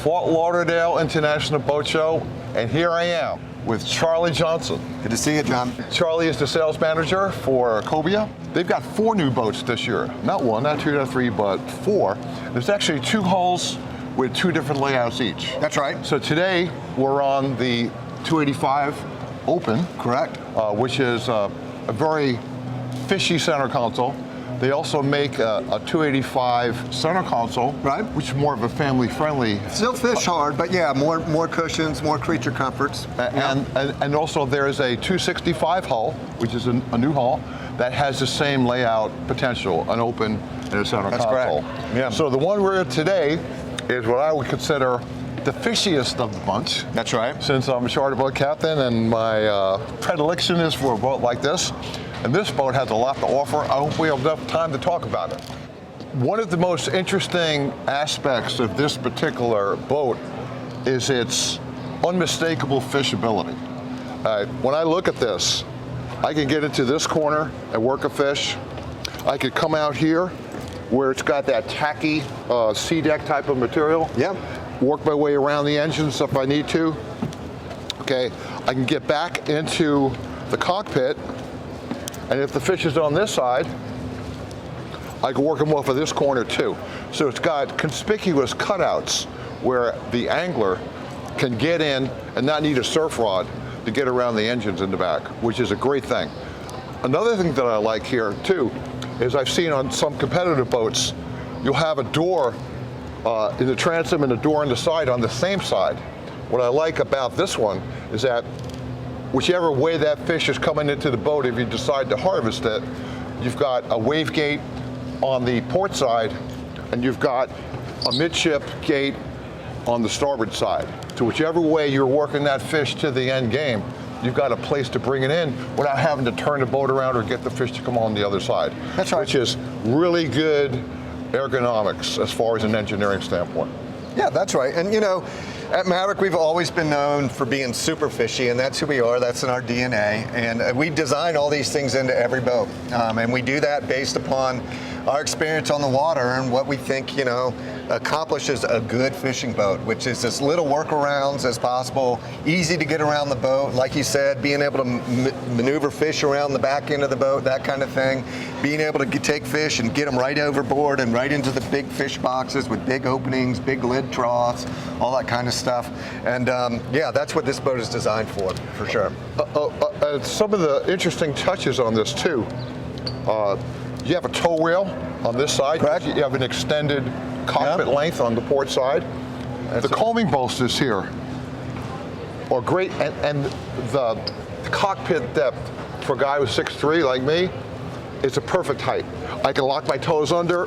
Fort Lauderdale International Boat Show, and here I am with Charlie Johnson. Good to see you, John. Charlie is the sales manager for Cobia. They've got 4 new boats this year. Not 1, not 2, not 3, but 4. There's actually 2 hulls with 2 different layouts each. That's right. So today we're on the 285 Open. Correct. Which is a very fishy center console. They also make a 285 center console, right, which is more of a family-friendly. Still fish hard, but yeah, more cushions, more creature comforts. And also there is a 265 hull, which is a new hull, that has the same layout potential, an open and a center console. Correct. Yeah. So the one we're in today is what I would consider the fishiest of the bunch. That's right. Since I'm a charter boat captain and my predilection is for a boat like this. And this boat has a lot to offer. I hope we have enough time to talk about it. One of the most interesting aspects of this particular boat is its unmistakable fishability. When I look at this, I can get into this corner and work a fish. I could come out here where it's got that tacky sea deck type of material. Yeah. Work my way around the engines if I need to. Okay, I can get back into the cockpit, and if the fish is on this side, I can work them off of this corner too. So it's got conspicuous cutouts where the angler can get in and not need a surf rod to get around the engines in the back, which is a great thing. Another thing that I like here too is I've seen on some competitive boats, you'll have a door in the transom and a door on the side on the same side. What I like about this one is that whichever way that fish is coming into the boat, if you decide to harvest it, you've got a wave gate on the port side, and you've got a midship gate on the starboard side. So whichever way you're working that fish to the end game, you've got a place to bring it in without having to turn the boat around or get the fish to come on the other side. That's right. Which is really good ergonomics as far as an engineering standpoint. Yeah, that's right. And you know, at Maverick, we've always been known for being super fishy, and that's who we are. That's in our DNA. And we design all these things into every boat. And we do that based upon our experience on the water and what we think, you know, accomplishes a good fishing boat, which is as little workarounds as possible, easy to get around the boat. Like you said, being able to maneuver fish around the back end of the boat, that kind of thing. Being able to take fish and get them right overboard and right into the big fish boxes with big openings, big lid troughs, all that kind of stuff. And yeah, that's what this boat is designed for sure. Some of the interesting touches on this too. You have a tow rail on this side. Correct. You have an extended cockpit length on the port side. The coaming bolsters here are great, and the cockpit depth for a guy who's 6'3" like me, it's a perfect height. I can lock my toes under,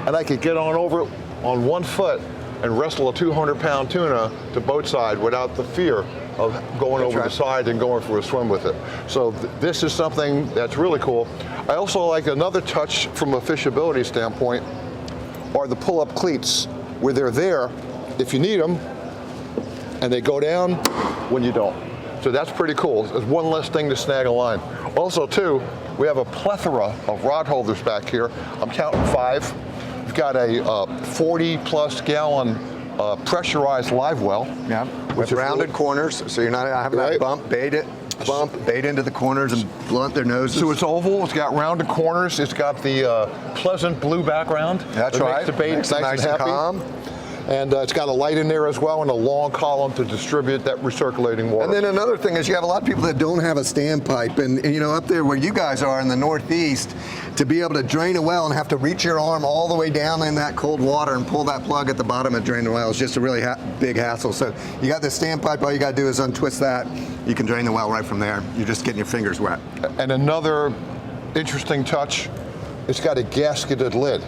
and I can get on over on one foot and wrestle a 200-pound tuna to boat side without the fear of going over the side and going for a swim with it. So this is something that's really cool. I also like another touch from a fishability standpoint are the pull-up cleats, where they're there if you need them, and they go down when you don't. So that's pretty cool. There's one less thing to snag a line. Also too, we have a plethora of rod holders back here. I'm counting 5. We've got a 40-plus gallon pressurized Livewell. Yeah, with rounded corners, so you're not having that bump bait into the corners and blunt their noses. So it's oval, it's got rounded corners, it's got the pleasant blue background. That's right. Makes the bait nice and happy. Calm. And it's got a light in there as well and a long column to distribute that recirculating water. And then another thing is you have a lot of people that don't have a standpipe, and you know, up there where you guys are in the Northeast, to be able to drain a well and have to reach your arm all the way down in that cold water and pull that plug at the bottom and drain the well is just a really big hassle. So you got this standpipe, all you got to do is untwist that. You can drain the well right from there. You're just getting your fingers wet. And another interesting touch, it's got a gasketed lid.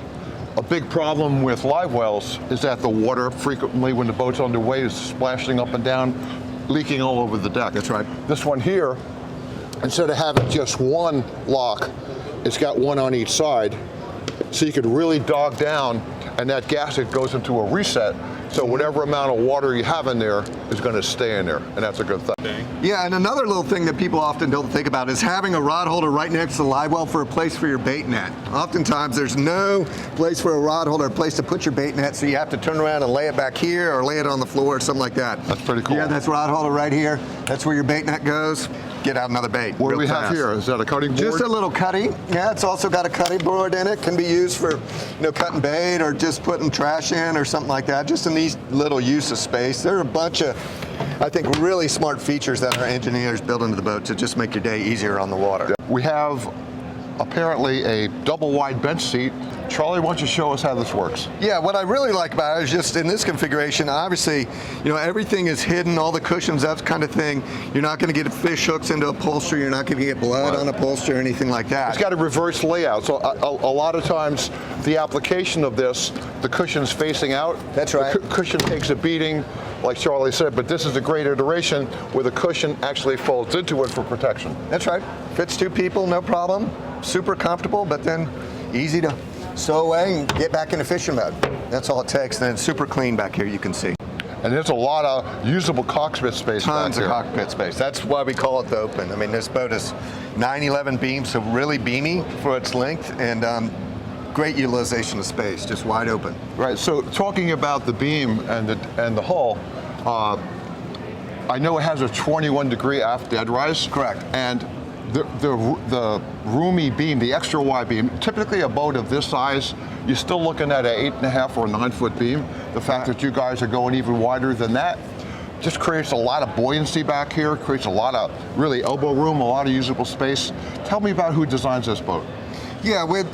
A big problem with live wells is that the water frequently, when the boat's underway, is splashing up and down, leaking all over the deck. That's right. This one here, instead of having just one lock, it's got one on each side, so you could really dog down, and that gasket goes into a reset, So whatever amount of water you have in there is going to stay in there, and that's a good thing. Yeah, and another little thing that people often don't think about is having a rod holder right next to the live well for a place for your bait net. Oftentimes there's no place for a rod holder, a place to put your bait net, so you have to turn around and lay it back here or lay it on the floor or something like that. That's pretty cool. Yeah, that's rod holder right here. That's where your bait net goes. Get out another bait. What do we have here? Is that a cutting board? Just a little cutting. Yeah, it's also got a cutting board in it. Can be used for, cutting bait or just putting trash in or something like that. Just a neat little use of space. There are a bunch of, I think, really smart features that our engineers build into the boat to just make your day easier on the water. We have apparently a double wide bench seat. Charlie, why don't you show us how this works? Yeah, what I really like about it is just in this configuration, obviously, everything is hidden, all the cushions, that kind of thing. You're not going to get fish hooks into upholstery. You're not going to get blood on upholstery or anything like that. It's got a reverse layout, so a lot of times the application of this, the cushion's facing out. That's right. The cushion takes a beating, like Charlie said, but this is a great iteration where the cushion actually folds into it for protection. That's right. Fits 2 people, no problem. Super comfortable, but then easy to stow away and get back into fishing mode. That's all it takes. And then it's super clean back here, you can see. And there's a lot of usable cockpit space Tons back of here. cockpit space. That's why we call it the open. I mean, this boat is 911 beam, so really beamy for its length, and great utilization of space, just wide open. Right, so talking about the beam and the hull, I know it has a 21-degree aft dead rise. Correct. And the roomy beam, the extra wide beam, typically a boat of this size, you're still looking at an 8.5 or 9-foot beam. The fact that you guys are going even wider than that just creates a lot of buoyancy back here, creates a lot of really elbow room, a lot of usable space. Tell me about who designs this boat. Yeah, with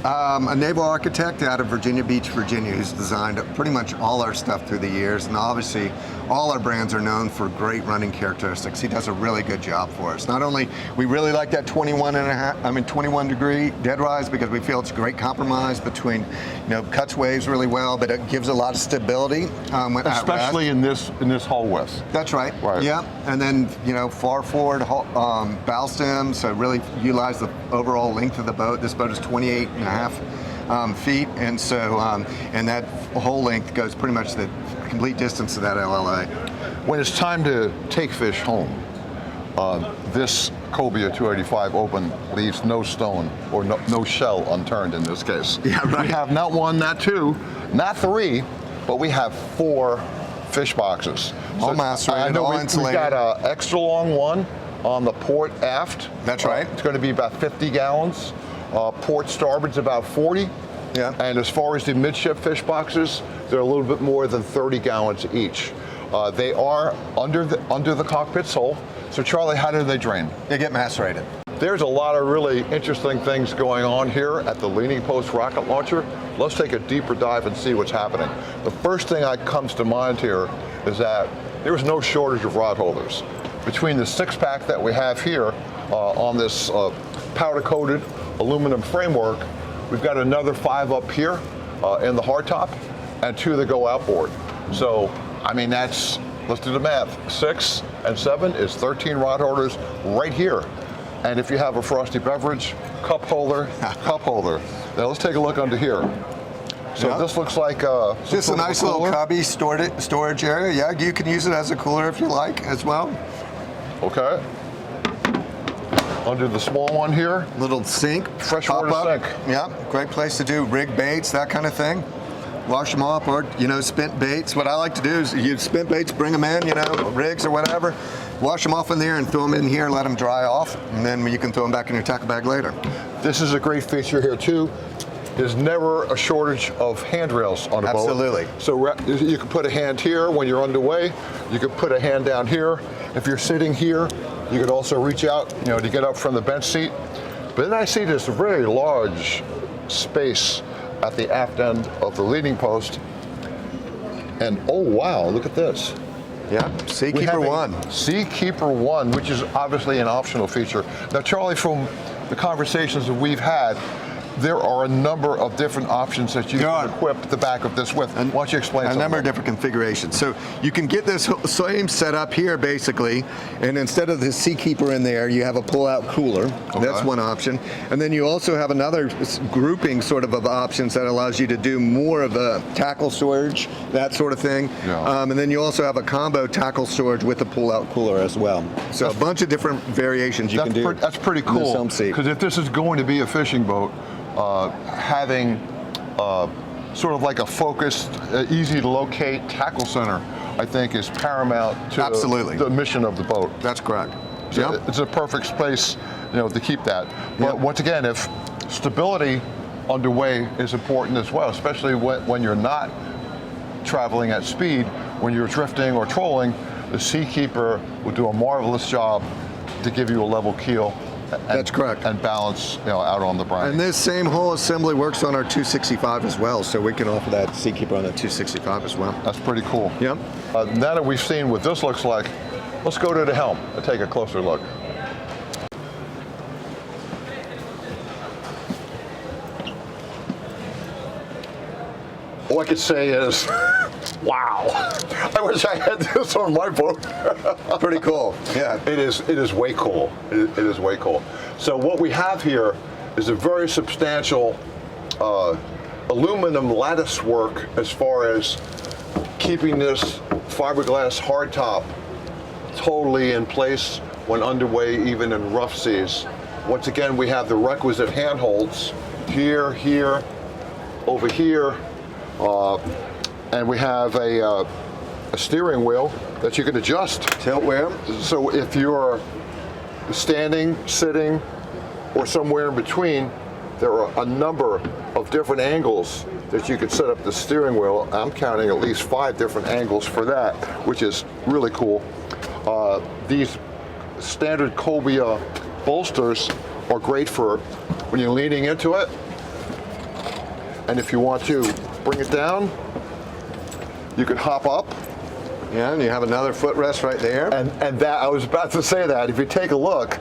a naval architect out of Virginia Beach, Virginia, who's designed pretty much all our stuff through the years, and obviously all our brands are known for great running characteristics. He does a really good job for us. Not only, we really like that 21 degree dead rise because we feel it's a great compromise between, cuts waves really well, but it gives a lot of stability. Especially in this hull width. That's right. Right. Yeah, and then far forward bow stem, so really utilize the overall length of the boat. This boat is 28.5 feet, and so and that whole length goes pretty much the complete distance of that LLA. When it's time to take fish home, this Cobia 285 Open leaves no stone or no shell unturned in this case. Yeah, right. We have not 1, not 2, not 3, but we have 4 fish boxes. All macerated, I know all we've insulated. got an extra long one on the port aft. That's right. It's going to be about 50 gallons. Port starboard's about 40. Yeah. And as far as the midship fish boxes, they're a little bit more than 30 gallons each. They are under the cockpit sole. So Charlie, how do they drain? They get macerated. There's a lot of really interesting things going on here at the Leaning Post rocket launcher. Let's take a deeper dive and see what's happening. The first thing that comes to mind here is that there's no shortage of rod holders. Between the 6-pack that we have here on this powder-coated aluminum framework, we've got another 5 up here in the hardtop and 2 that go outboard. So, I mean, let's do the math. 6 and 7 is 13 rod holders right here. And if you have a frosty beverage, cup holder, cup holder. Now let's take a look under here. So this looks like just a nice little cubby storage area. Yeah, you can use it as a cooler if you like as well. Okay. Under the small one here, Little sink, freshwater pop-up. sink. Yeah, great place to do rig baits, that kind of thing. Wash them off, or spent baits. What I like to do is you spent baits, bring them in, rigs or whatever. Wash them off in there and throw them in here, let them dry off, and then you can throw them back in your tackle bag later. This is a great feature here too. There's never a shortage of handrails on a boat. Absolutely. So you can put a hand here when you're underway. You could put a hand down here. If you're sitting here, you could also reach out, to get up from the bench seat. But then I see this very large space at the aft end of the leading post. And oh wow, look at this. Yeah, Seakeeper 1. Seakeeper 1, which is obviously an optional feature. Now Charlie, from the conversations that we've had, there are a number of different options that you can equip the back of this with. Why don't you explain a number of different configurations. So you can get this same setup here basically, and instead of the Seakeeper in there, you have a pull-out cooler. Okay. That's one option. And then you also have another grouping sort of options that allows you to do more of a tackle storage, that sort of thing. Yeah. And then you also have a combo tackle storage with a pull-out cooler as well. So a bunch of different variations you can do. That's pretty cool, because if this is going to be a fishing boat, having sort of like a focused, easy to locate tackle center, I think is paramount to the mission of the boat. That's correct. So it's a perfect space, to keep that. But once again, if stability underway is important as well, especially when you're not traveling at speed, when you're drifting or trolling, the Seakeeper will do a marvelous job to give you a level keel. That's correct. And balance, out on the brine. And this same whole assembly works on our 265 as well, so we can offer that Seakeeper on the 265 as well. That's pretty cool. Yep. Now that we've seen what this looks like, let's go to the helm and take a closer look. All I could say is, wow! I wish I had this on my boat. Pretty cool. Yeah. It is way cool. It is way cool. So what we have here is a very substantial aluminum lattice work as far as keeping this fiberglass hardtop totally in place when underway, even in rough seas. Once again, we have the requisite handholds here, here, over here. And we have a steering wheel that you can adjust. Tilt wheel. So if you're standing, sitting, or somewhere in between, there are a number of different angles that you could set up the steering wheel. I'm counting at least 5 different angles for that, which is really cool. These standard Cobia bolsters are great for when you're leaning into it. And if you want to bring it down, you can hop up. Yeah, and you have another footrest right there. And that, I was about to say that, if you take a look,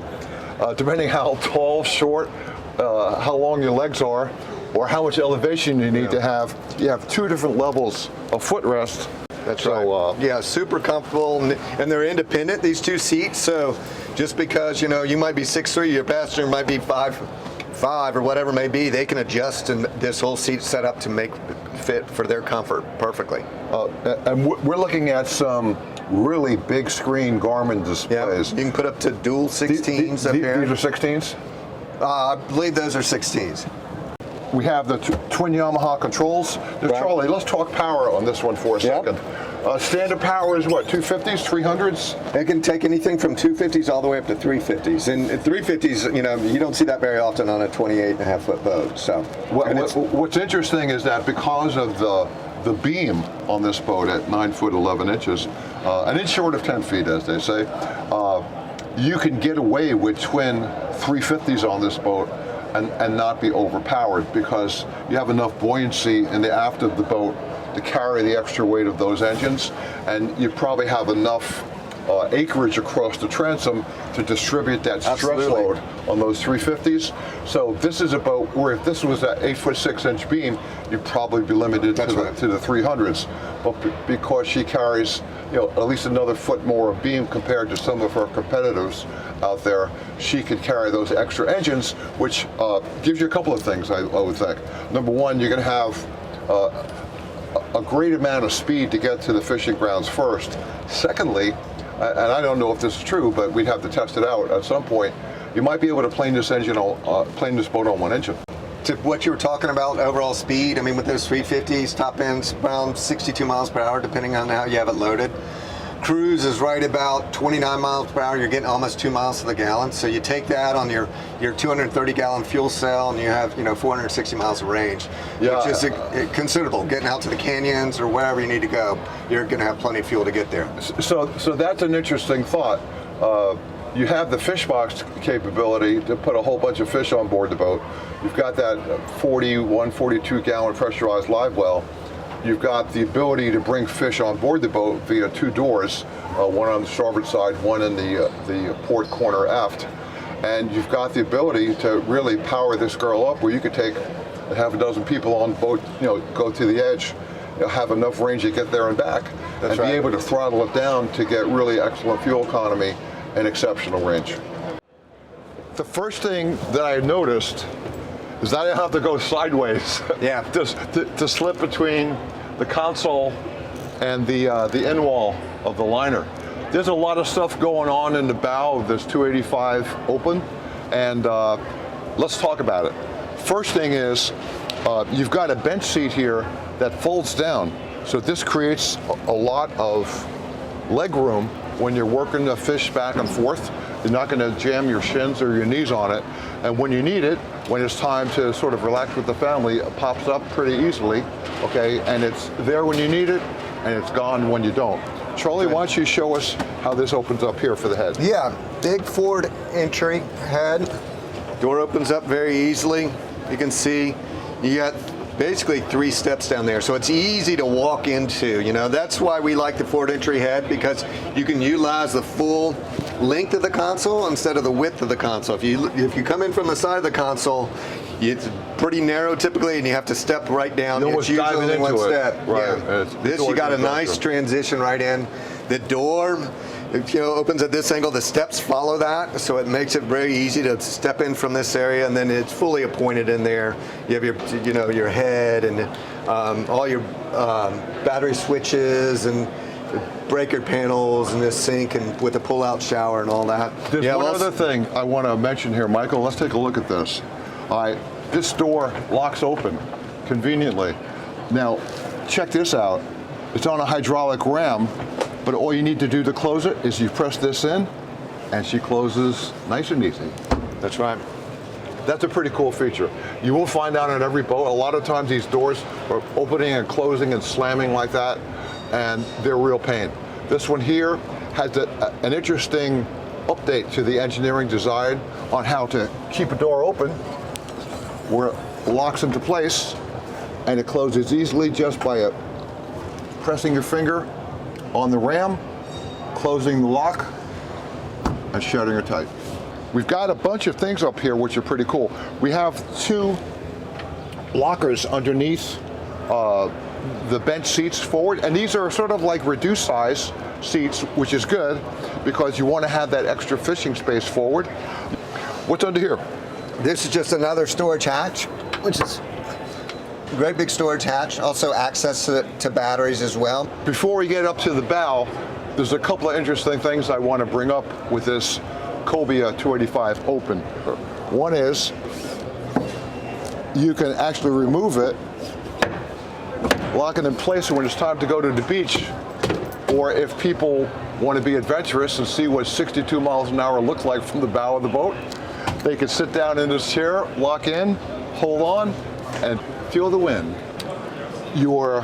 depending how tall, short, how long your legs are, or how much elevation you need to have, you have 2 different levels of footrest. That's right. Yeah, super comfortable, and they're independent, these 2 seats, so just because, you might be 6'3", your passenger might be 5'5", or whatever it may be, they can adjust and this whole seat set up to make fit for their comfort perfectly. And we're looking at some really big screen Garmin displays. Yeah, you can put up to dual 16s up here. These are 16s? I believe those are 16s. We have the twin Yamaha controls. Now, Charlie, let's talk power on this one for a second. Standard power is what, 250s, 300s? It can take anything from 250s all the way up to 350s. And 350s, you don't see that very often on a 28.5-foot boat. So, what's interesting is that because of the beam on this boat at 9 foot 11 inches, an inch short of 10 feet, as they say, you can get away with twin 350s on this boat and not be overpowered, because you have enough buoyancy in the aft of the boat to carry the extra weight of those engines, and you probably have enough acreage across the transom to distribute that stress load on those 350s. So this is a boat where if this was an 8 foot 6 inch beam, you'd probably be limited to the 300s. But because she carries at least another foot more of beam compared to some of her competitors out there, she could carry those extra engines, which gives you a couple of things, I would think. Number one, you're going to have a great amount of speed to get to the fishing grounds first. Secondly, and I don't know if this is true, but we'd have to test it out at some point, you might be able to plane this boat on one engine. To what you were talking about, overall speed, I mean, with those 350s, top end's around 62 miles per hour, depending on how you have it loaded. Cruise is right about 29 miles per hour. You're getting almost 2 miles to the gallon. So you take that on your 230 gallon fuel cell, and you have 460 miles of range, which is considerable. Getting out to the canyons or wherever you need to go, you're going to have plenty of fuel to get there. So that's an interesting thought. You have the fish box capability to put a whole bunch of fish on board the boat. You've got that 42 gallon pressurized Livewell. You've got the ability to bring fish on board the boat via 2 doors, one on the starboard side, one in the port corner aft. and you've got the ability to really power this girl up where you could take half a dozen people on the boat, go to the edge, have enough range to get there and back, and be able to throttle it down to get really excellent fuel economy and exceptional range. The first thing that I noticed is that I have to go sideways to slip between the console and the end wall of the liner. There's a lot of stuff going on in the bow of this 285 Open, and let's talk about it. First thing is, you've got a bench seat here that folds down, so this creates a lot of leg room when you're working the fish back and forth. You're not going to jam your shins or your knees on it, and when you need it, when it's time to sort of relax with the family, it pops up pretty easily, okay, and it's there when you need it, and it's gone when you don't. Charlie, why don't you show us how this opens up here for the head? Yeah, big forward entry head. Door opens up very easily. You can see you got basically 3 steps down there, so it's easy to walk into. That's why we like the forward entry head, because you can utilize the full length of the console instead of the width of the console. If you come in from the side of the console, it's pretty narrow typically, and you have to step right down. It's usually only one step. Right. Yeah. This, you got a nice transition right in. The door, opens at this angle. The steps follow that, so it makes it very easy to step in from this area, and then it's fully appointed in there. You have your head and all your battery switches and breaker panels and this sink and with a pull-out shower and all that. There's one other thing I want to mention here, Michael. Let's take a look at this. This door locks open conveniently. Now, check this out. It's on a hydraulic ram, but all you need to do to close it is you press this in, and she closes nice and easy. That's right. That's a pretty cool feature. You will find out on every boat, a lot of times these doors are opening and closing and slamming like that, and they're a real pain. This one here has an interesting update to the engineering design on how to keep a door open where it locks into place, and it closes easily just by pressing your finger on the ram, closing the lock, and shutting her tight. We've got a bunch of things up here which are pretty cool. We have 2 lockers underneath the bench seats forward, and these are sort of like reduced size seats, which is good because you want to have that extra fishing space forward. What's under here? This is just another storage hatch, which is a great big storage hatch. Also access to batteries as well. Before we get up to the bow, there's a couple of interesting things I want to bring up with this Cobia 285 Open. One is you can actually remove it, lock it in place when it's time to go to the beach, or if people want to be adventurous and see what 62 miles an hour looks like from the bow of the boat, they can sit down in this chair, lock in, hold on, and feel the wind. Your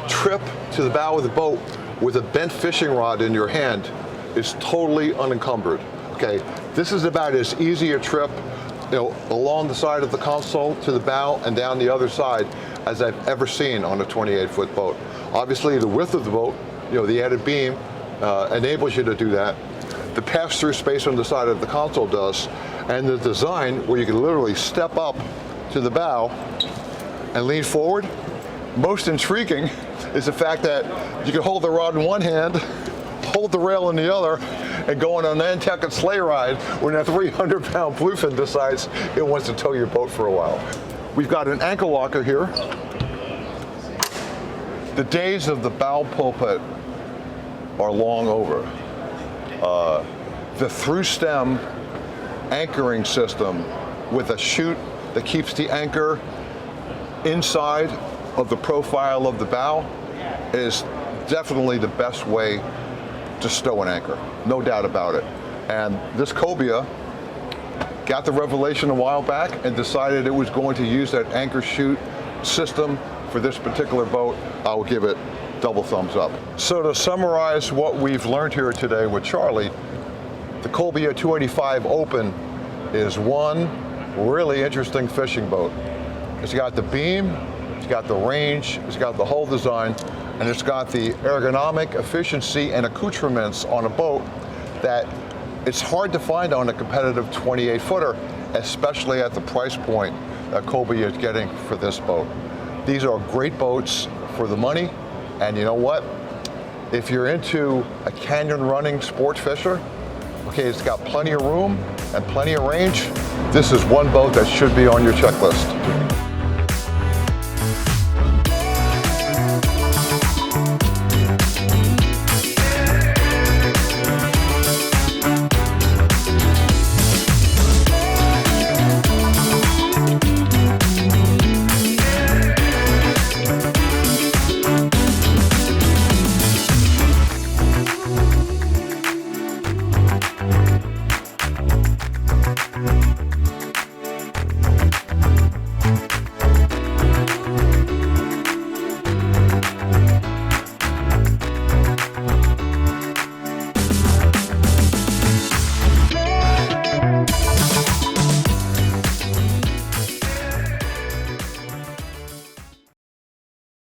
trip to the bow of the boat with a bent fishing rod in your hand is totally unencumbered. Okay, this is about as easy a trip, along the side of the console to the bow and down the other side as I've ever seen on a 28-foot boat. Obviously, the width of the boat, the added beam enables you to do that. The pass-through space on the side of the console does, and the design where you can literally step up to the bow and lean forward. Most intriguing is the fact that you can hold the rod in one hand, hold the rail in the other, and go on a Nantucket sleigh ride when a 300-pound bluefin decides it wants to tow your boat for a while. We've got an ankle locker here. The days of the bow pulpit are long over. The through stem anchoring system with a chute that keeps the anchor inside of the profile of the bow is definitely the best way to stow an anchor, no doubt about it. And this Cobia got the revelation a while back and decided it was going to use that anchor chute system for this particular boat. I will give it double thumbs up. So to summarize what we've learned here today with Charlie, the Cobia 285 Open is one really interesting fishing boat. It's got the beam, it's got the range, it's got the hull design, and it's got the ergonomic efficiency and accoutrements on a boat that it's hard to find on a competitive 28-footer, especially at the price point that Cobia is getting for this boat. These are great boats for the money, and you know what? If you're into a canyon running sports fisher, okay, it's got plenty of room and plenty of range. This is one boat that should be on your checklist.